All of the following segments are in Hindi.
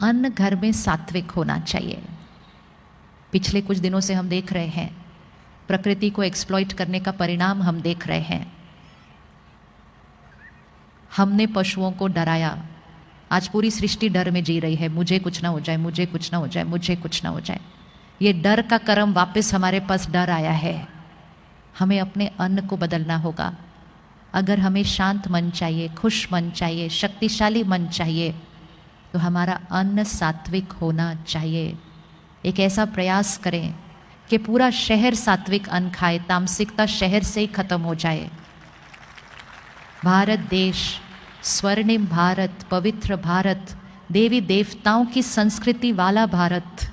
अन्न घर में सात्विक होना चाहिए। पिछले कुछ दिनों से हम देख रहे हैं प्रकृति को एक्सप्लॉइट करने का परिणाम हम देख रहे हैं। हमने पशुओं को डराया, आज पूरी सृष्टि डर में जी रही है, मुझे कुछ ना हो जाए, मुझे कुछ ना हो जाए, मुझे कुछ ना हो जाए। ये डर का कर्म वापस हमारे पास डर आया है। हमें अपने अन्न को बदलना होगा। अगर हमें शांत मन चाहिए, खुश मन चाहिए, शक्तिशाली मन चाहिए, तो हमारा अन्न सात्विक होना चाहिए। एक ऐसा प्रयास करें कि पूरा शहर सात्विक अन्न खाए, तामसिकता शहर से ही खत्म हो जाए। भारत देश, स्वर्णिम भारत, पवित्र भारत, देवी देवताओं की संस्कृति वाला भारत,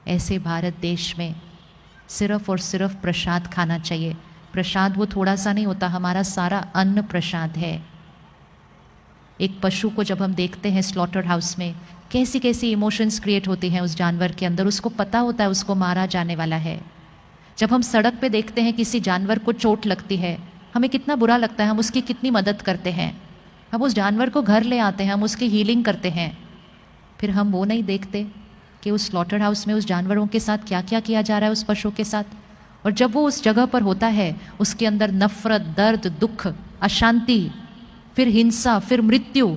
ऐसे भारत देश में सिर्फ और सिर्फ प्रसाद खाना चाहिए। प्रसाद वो थोड़ा सा नहीं होता, हमारा सारा अन्न प्रसाद है। एक पशु को जब हम देखते हैं स्लॉटर हाउस में, कैसी कैसी इमोशंस क्रिएट होती हैं उस जानवर के अंदर, उसको पता होता है उसको मारा जाने वाला है। जब हम सड़क पे देखते हैं किसी जानवर को चोट लगती है, हमें कितना बुरा लगता है, हम उसकी कितनी मदद करते हैं, हम उस जानवर को घर ले आते हैं, हम उसकी हीलिंग करते हैं। फिर हम वो नहीं देखते कि उस स्लॉटर हाउस में उस जानवरों के साथ क्या क्या किया जा रहा है, उस पशु के साथ। और जब वो उस जगह पर होता है, उसके अंदर नफरत, दर्द, दुख, अशांति, फिर हिंसा, फिर मृत्यु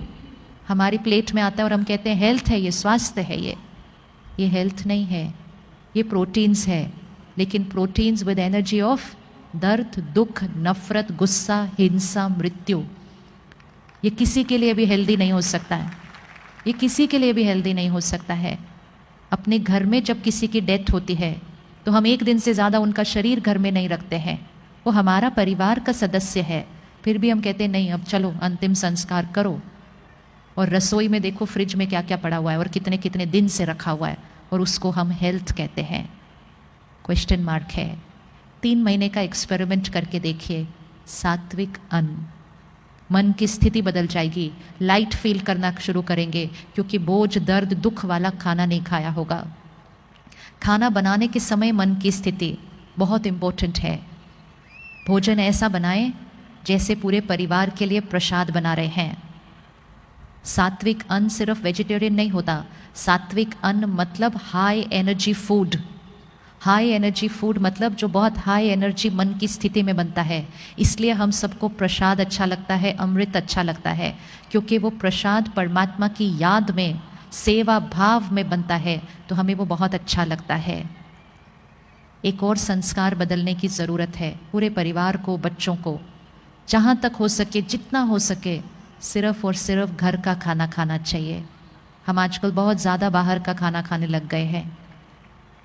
हमारी प्लेट में आता है और हम कहते हैं हेल्थ है, ये स्वास्थ्य है। ये हेल्थ नहीं है, ये प्रोटीन्स है, लेकिन प्रोटीन्स विद एनर्जी ऑफ दर्द, दुख, नफरत, गुस्सा, हिंसा, मृत्यु। ये किसी के लिए भी हेल्दी नहीं हो सकता है, ये किसी के लिए भी हेल्दी नहीं हो सकता है। अपने घर में जब किसी की डेथ होती है तो हम एक दिन से ज़्यादा उनका शरीर घर में नहीं रखते हैं, वो हमारा परिवार का सदस्य है, फिर भी हम कहते हैं नहीं अब चलो अंतिम संस्कार करो। और रसोई में देखो फ्रिज में क्या क्या पड़ा हुआ है और कितने कितने दिन से रखा हुआ है, और उसको हम हेल्थ कहते हैं। क्वेश्चन मार्क है। 3 महीने का एक्सपेरिमेंट करके देखिए, सात्विक अन्न, मन की स्थिति बदल जाएगी, लाइट फील करना शुरू करेंगे, क्योंकि बोझ, दर्द, दुख वाला खाना नहीं खाया होगा। खाना बनाने के समय मन की स्थिति बहुत इम्पोर्टेंट है। भोजन ऐसा बनाएं जैसे पूरे परिवार के लिए प्रसाद बना रहे हैं। सात्विक अन्न सिर्फ वेजिटेरियन नहीं होता, सात्विक अन्न मतलब high energy food. High energy food मतलब जो बहुत हाई एनर्जी मन की स्थिति में बनता है। इसलिए हम सबको प्रसाद अच्छा लगता है, अमृत अच्छा लगता है, क्योंकि वो प्रसाद परमात्मा की याद में, सेवा भाव में बनता है, तो हमें वो बहुत अच्छा लगता है। एक और संस्कार बदलने की ज़रूरत है पूरे परिवार को, बच्चों को। जहाँ तक हो सके, जितना हो सके, सिर्फ और सिर्फ घर का खाना खाना चाहिए। हम आजकल बहुत ज़्यादा बाहर का खाना खाने लग गए हैं।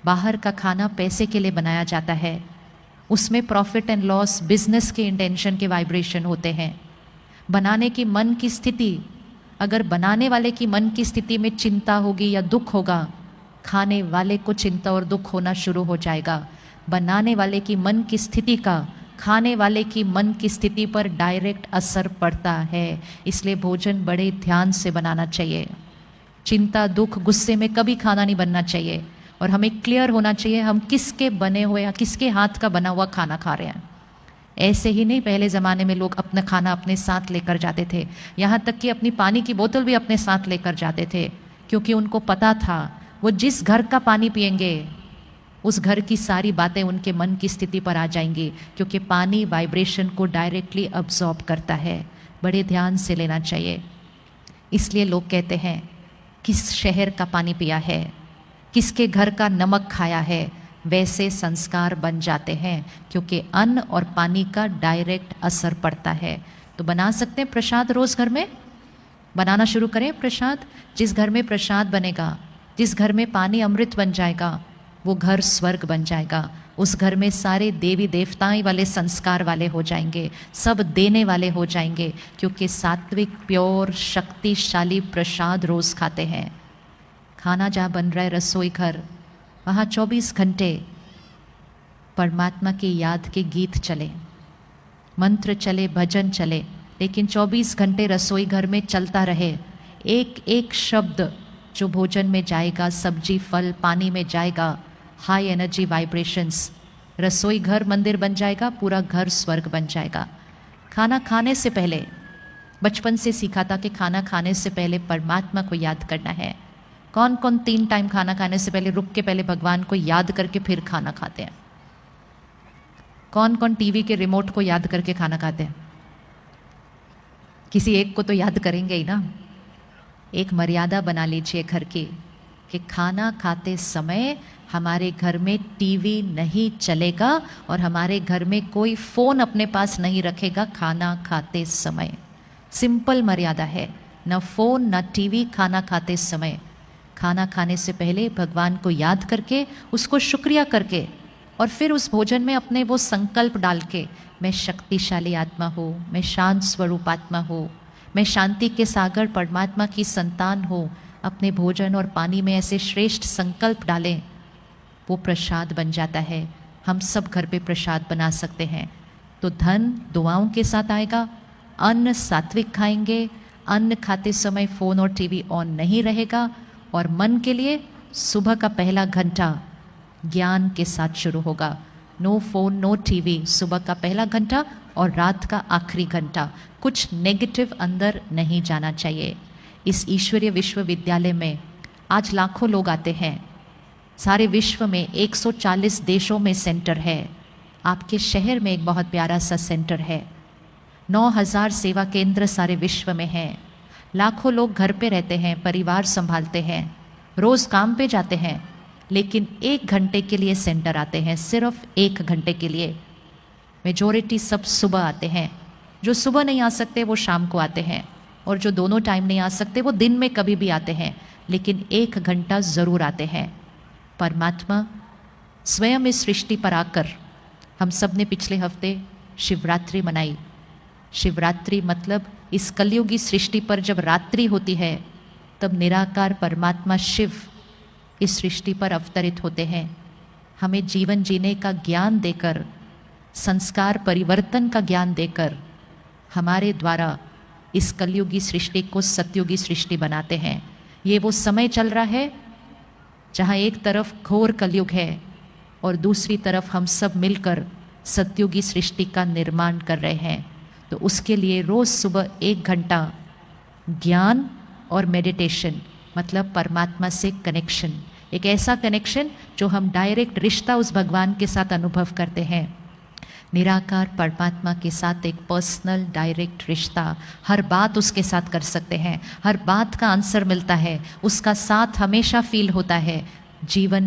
बाहर का खाना पैसे के लिए बनाया जाता है, उसमें प्रॉफिट एंड लॉस, बिजनेस के इंटेंशन के वाइब्रेशन होते हैं। बनाने की मन की स्थिति, अगर बनाने वाले की मन की स्थिति में चिंता होगी या दुख होगा, खाने वाले को चिंता और दुख होना शुरू हो जाएगा। बनाने वाले की मन की स्थिति का खाने वाले की मन की स्थिति पर डायरेक्ट असर पड़ता है। इसलिए भोजन बड़े ध्यान से बनाना चाहिए। चिंता, दुख, गुस्से में कभी खाना नहीं बनना चाहिए, और हमें क्लियर होना चाहिए हम किसके बने हुए या किसके हाथ का बना हुआ खाना खा रहे हैं। ऐसे ही नहीं, पहले ज़माने में लोग अपना खाना अपने साथ लेकर जाते थे, यहाँ तक कि अपनी पानी की बोतल भी अपने साथ लेकर जाते थे, क्योंकि उनको पता था वो जिस घर का पानी पिएंगे उस घर की सारी बातें उनके मन की स्थिति पर आ जाएंगी, क्योंकि पानी वाइब्रेशन को डायरेक्टली अब्जॉर्ब करता है। बड़े ध्यान से लेना चाहिए। इसलिए लोग कहते हैं किस शहर का पानी पिया है, किसके घर का नमक खाया है, वैसे संस्कार बन जाते हैं, क्योंकि अन्न और पानी का डायरेक्ट असर पड़ता है। तो बना सकते हैं प्रसाद, रोज़ घर में बनाना शुरू करें प्रसाद। जिस घर में प्रसाद बनेगा, जिस घर में पानी अमृत बन जाएगा, वो घर स्वर्ग बन जाएगा। उस घर में सारे देवी देवताएं वाले संस्कार वाले हो जाएंगे, सब देने वाले हो जाएंगे, क्योंकि सात्विक, प्योर, शक्तिशाली प्रसाद रोज़ खाते हैं। खाना जहाँ बन रहा है, रसोई घर, वहाँ 24 घंटे परमात्मा की याद के गीत चले, मंत्र चले, भजन चले, लेकिन 24 घंटे रसोई घर में चलता रहे। एक एक शब्द जो भोजन में जाएगा, सब्जी, फल, पानी में जाएगा, हाई एनर्जी वाइब्रेशंस, रसोई घर मंदिर बन जाएगा, पूरा घर स्वर्ग बन जाएगा। खाना खाने से पहले, बचपन से सीखा था कि खाना खाने से पहले परमात्मा को याद करना है। कौन कौन 3 टाइम खाना खाने से पहले रुक के पहले भगवान को याद करके फिर खाना खाते हैं? कौन कौन टीवी के रिमोट को याद करके खाना खाते हैं? किसी एक को तो याद करेंगे ही ना। एक मर्यादा बना लीजिए घर की कि खाना खाते समय हमारे घर में टीवी नहीं चलेगा और हमारे घर में कोई फ़ोन अपने पास नहीं रखेगा खाना खाते समय। सिंपल मर्यादा है, न फ़ोन न टीवी खाना खाते समय। खाना खाने से पहले भगवान को याद करके, उसको शुक्रिया करके, और फिर उस भोजन में अपने वो संकल्प डाल के, मैं शक्तिशाली आत्मा हूँ, मैं शांत स्वरूप आत्मा हूँ, मैं शांति के सागर परमात्मा की संतान हूँ। अपने भोजन और पानी में ऐसे श्रेष्ठ संकल्प डालें, वो प्रसाद बन जाता है। हम सब घर पे प्रसाद बना सकते हैं। तो धन दुआओं के साथ आएगा, अन्न सात्विक खाएंगे, अन्न खाते समय फ़ोन और टीवी ऑन नहीं रहेगा, और मन के लिए सुबह का पहला घंटा ज्ञान के साथ शुरू होगा। नो फ़ोन नो टीवी, सुबह का पहला घंटा और रात का आखिरी घंटा। कुछ नेगेटिव अंदर नहीं जाना चाहिए। इस ईश्वरीय विश्वविद्यालय में आज लाखों लोग आते हैं। सारे विश्व में 140 देशों में सेंटर है। आपके शहर में एक बहुत प्यारा सा सेंटर है। 9000 सेवा केंद्र सारे विश्व में हैं। लाखों लोग घर पे रहते हैं, परिवार संभालते हैं, रोज़ काम पे जाते हैं, लेकिन 1 घंटे के लिए सेंटर आते हैं, सिर्फ 1 घंटे के लिए। मेजॉरिटी सब सुबह आते हैं। जो सुबह नहीं आ सकते वो शाम को आते हैं, और जो दोनों टाइम नहीं आ सकते वो दिन में कभी भी आते हैं, लेकिन 1 घंटा ज़रूर आते हैं। परमात्मा स्वयं इस सृष्टि पर आकर, हम सब ने पिछले हफ्ते शिवरात्रि मनाई। शिवरात्रि मतलब इस कलयुगी सृष्टि पर जब रात्रि होती है तब निराकार परमात्मा शिव इस सृष्टि पर अवतरित होते हैं, हमें जीवन जीने का ज्ञान देकर, संस्कार परिवर्तन का ज्ञान देकर हमारे द्वारा इस कलयुगी सृष्टि को सतयुगी सृष्टि बनाते हैं। ये वो समय चल रहा है जहाँ एक तरफ घोर कलयुग है और दूसरी तरफ हम सब मिलकर सतयुगी सृष्टि का निर्माण कर रहे हैं। तो उसके लिए रोज़ सुबह 1 घंटा ज्ञान और मेडिटेशन, मतलब परमात्मा से कनेक्शन, एक ऐसा कनेक्शन जो हम डायरेक्ट रिश्ता उस भगवान के साथ अनुभव करते हैं। निराकार परमात्मा के साथ एक पर्सनल डायरेक्ट रिश्ता, हर बात उसके साथ कर सकते हैं, हर बात का आंसर मिलता है, उसका साथ हमेशा फील होता है। जीवन